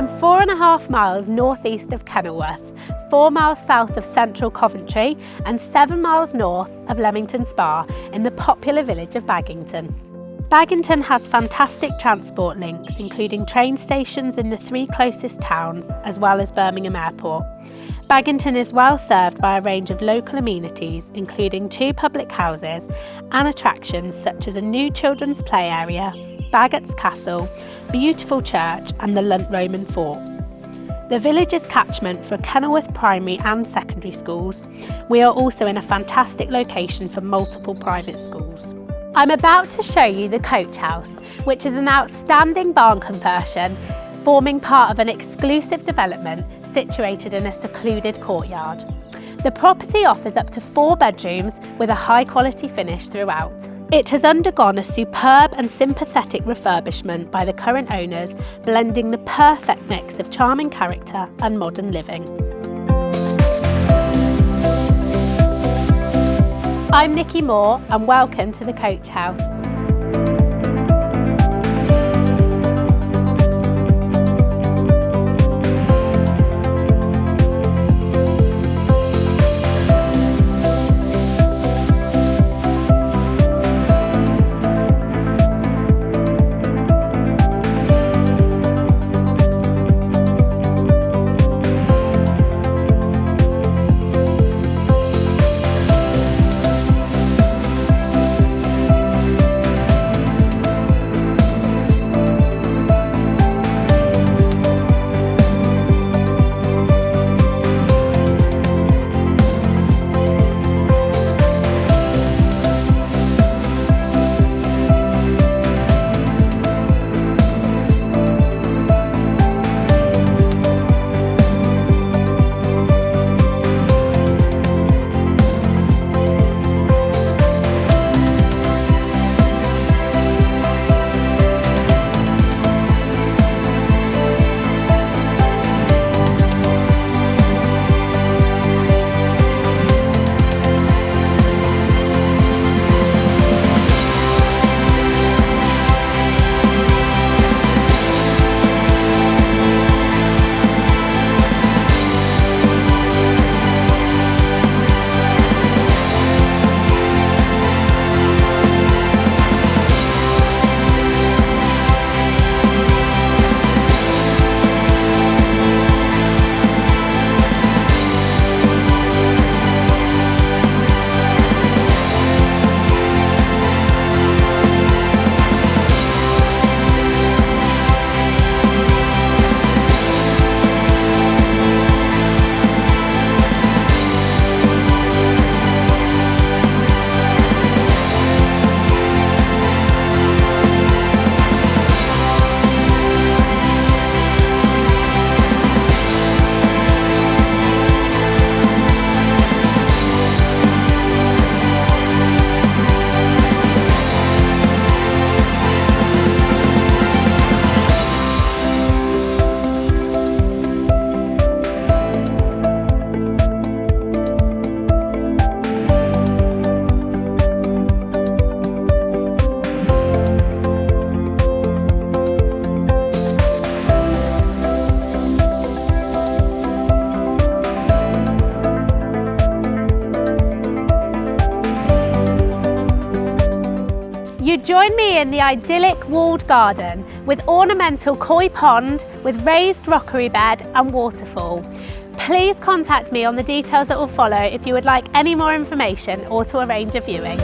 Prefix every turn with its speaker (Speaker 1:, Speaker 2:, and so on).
Speaker 1: I'm 4.5 miles northeast of Kenilworth, 4 miles south of central Coventry and 7 miles north of Leamington Spa in the popular village of Baginton. Baginton has fantastic transport links, including train stations in the 3 closest towns, as well as Birmingham Airport. Baginton is well served by a range of local amenities, including 2 public houses and attractions such as a new children's play area, Baggots Castle, beautiful church and the Lunt Roman Fort. The village is catchment for Kenilworth primary and secondary schools. We are also in a fantastic location for multiple private schools. I'm about to show you the Coach House, which is an outstanding barn conversion forming part of an exclusive development situated in a secluded courtyard. The property offers up to 4 bedrooms with a high quality finish throughout. It has undergone a superb and sympathetic refurbishment by the current owners, blending the perfect mix of charming character and modern living. I'm Nicky Moore and welcome to the Coach House. You join me in the idyllic walled garden with ornamental koi pond with raised rockery bed and waterfall. Please contact me on the details that will follow if you would like any more information or to arrange a viewing.